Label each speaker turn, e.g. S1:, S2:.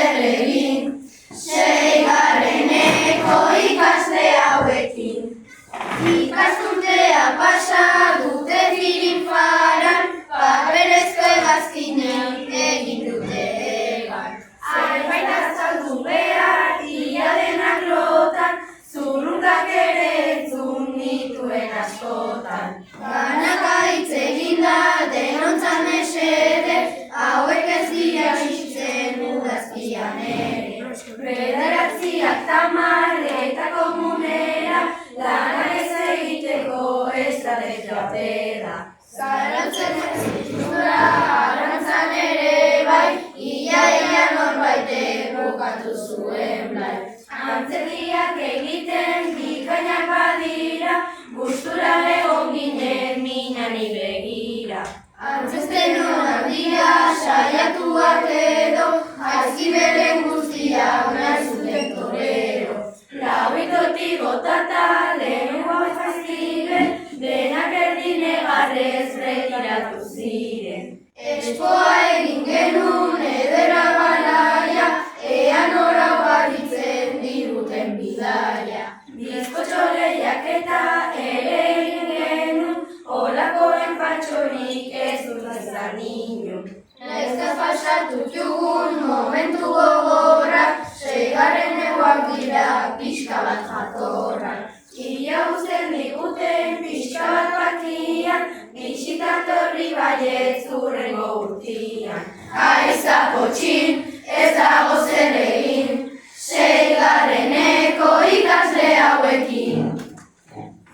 S1: zer egin, seigarreneko ikasle hauekin. Ikasturtea pasa dute firinfaran, paperezko hegazkinean egin dute egan. Zerbait azaldu behar, ia denak lotan, zurrungak ere entzun nituen askotan. Banaka hitz eginda denontzat mesede, hauek ez dira bizitzen udazpian ere. Bederatziak tamar eta komunera, lanak ez egiteko estrategia bera. Zarautzen zituzura, arantzan ere bai, ia norbaitek bukatu zuen blai. Antzerkiak egiten bikainak badira, gustura egon ginen minani begira. Antzesten honak dira, saiatuak edo, aizki beren guztia nahi zuten torero. Lauitotik botata lehenengo ziren, denak erdin egarrez retiratu ziren. Espoa egin genuen edera garaia, ea nora baritzen diguten bidaia. Bizkotxo lehiaketa ere egin genuen, holakoen patxorik ez dut izan ino. Naizkaz pasatu jugu